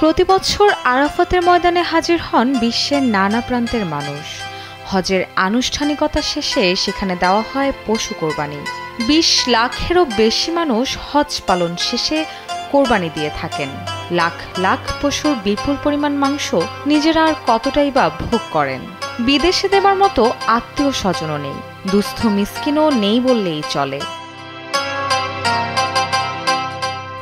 প্রতি বছর আরাফাতের ময়দানে হাজির হন বিশ্বের নানা প্রান্তের মানুষ। হজের আনুষ্ঠানিকতা শেষে সেখানে দেওয়া হয় পশু কোরবানি। ২০ লাখেরও বেশি মানুষ হজ পালন শেষে কোরবানি দিয়ে থাকেন। লাখ লাখ পশুর বিপুল পরিমাণ মাংস নিজেরা আর কতটাই বা ভোগ করেন। বিদেশে দেবার মতো আত্মীয় স্বজনও নেই, দুস্থ মিসকিনও নেই বললেই চলে।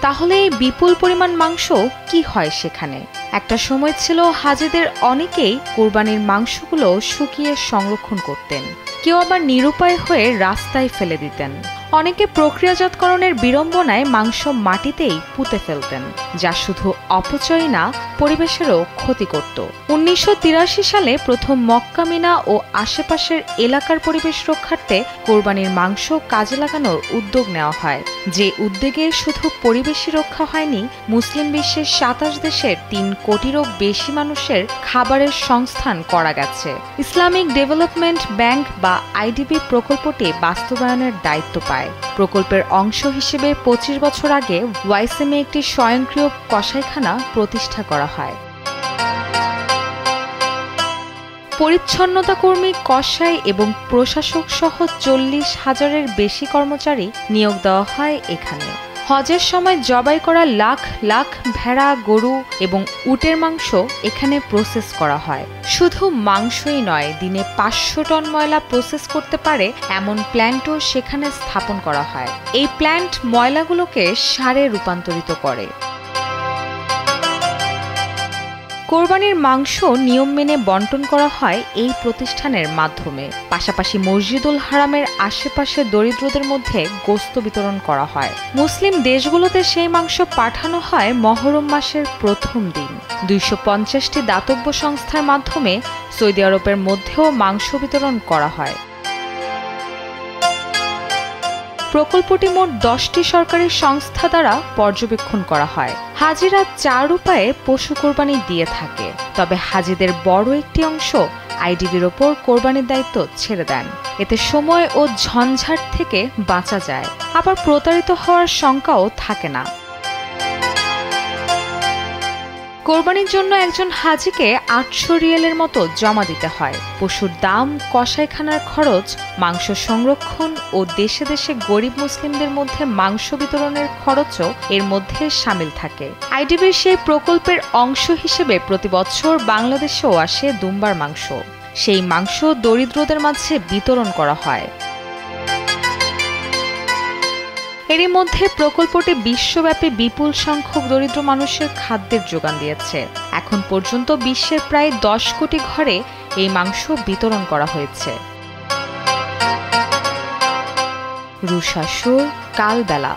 তাহলে এই বিপুল পরিমাণ মাংস কি হয় সেখানে? একটা সময় ছিল হাজিদের অনেকেই কোরবানির মাংসগুলো শুকিয়ে সংরক্ষণ করতেন, কেউ আবার নিরুপায় হয়ে রাস্তায় ফেলে দিতেন। অনেকে প্রক্রিয়াজাতকরণের বিড়ম্বনায় মাংস মাটিতেই পুঁতে ফেলতেন, যা শুধু অপচয় না, পরিবেশেরও ক্ষতি করত। ১৯৮৩ সালে প্রথম মক্কা মিনা ও আশেপাশের এলাকার পরিবেশ রক্ষার্থে কোরবানির মাংস কাজে লাগানোর উদ্যোগ নেওয়া হয়। যে উদ্যোগে শুধু পরিবেশই রক্ষা হয়নি, মুসলিম বিশ্বের ২৭ দেশের ৩ কোটিরও বেশি মানুষের খাবারের সংস্থান করা গেছে। ইসলামিক ডেভেলপমেন্ট ব্যাংক বা আইডিবি প্রকল্পটি বাস্তবায়নের দায়িত্ব পায়। প্রকল্পের অংশ হিসেবে ২৫ বছর আগে ওয়াইসিমে একটি স্বয়ংক্রিয় কসাইখানা প্রতিষ্ঠা করা হয়। পরিচ্ছন্নতা কর্মী, কসাই এবং প্রশাসক সহ ৪০,০০০-এর বেশি কর্মচারী নিয়োগ দেওয়া হয় এখানে। হজের সময় জবাই করা লাখ লাখ ভেড়া, গরু এবং উটের মাংস এখানে প্রসেস করা হয়। শুধু মাংসই নয়, দিনে ৫০০ টন ময়লা প্রসেস করতে পারে এমন প্ল্যান্টও সেখানে স্থাপন করা হয়। এই প্ল্যান্ট ময়লাগুলোকে সারে রূপান্তরিত করে। কোরবানির মাংস নিয়ম মেনে বন্টন করা হয় এই প্রতিষ্ঠানের মাধ্যমে। পাশাপাশি মসজিদুল হারামের আশেপাশে দরিদ্রদের মধ্যে গোশত বিতরণ করা হয়। মুসলিম দেশগুলোতে সেই মাংস পাঠানো হয় মহরম মাসের প্রথম দিন। ২৫০টি দাতব্য সংস্থার মাধ্যমে সৌদি আরবের মধ্যেও মাংস বিতরণ করা হয়। প্রকল্পটি মোট ১০টি সরকারি সংস্থা দ্বারা পর্যবেক্ষণ করা হয়। হাজিরা ৪ উপায়ে পশু কোরবানি দিয়ে থাকে, তবে হাজিদের বড় একটি অংশ আইডিবির ওপর কোরবানির দায়িত্ব ছেড়ে দেন। এতে সময় ও ঝঞ্ঝাট থেকে বাঁচা যায়, আবার প্রতারিত হওয়ার শঙ্কাও থাকে না। কোরবানির জন্য একজন হাজিকে ৮০০ রিয়ালের মতো জমা দিতে হয়। পশুর দাম, কসাইখানার খরচ, মাংস সংরক্ষণ ও দেশে দেশে গরিব মুসলিমদের মধ্যে মাংস বিতরণের খরচও এর মধ্যে শামিল থাকে। আইডিবির সেই প্রকল্পের অংশ হিসেবে প্রতি বছর বাংলাদেশেও আসে দুম্বার মাংস। সেই মাংস দরিদ্রদের মাঝে বিতরণ করা হয়। এরই মধ্যে প্রকল্পটি বিশ্বব্যাপী বিপুল সংখ্যক দরিদ্র মানুষের খাদ্যের যোগান দিয়েছে। এখন পর্যন্ত বিশ্বের প্রায় ১০ কোটি ঘরে এই মাংস বিতরণ করা হয়েছে। রুশা সুর, কালবেলা।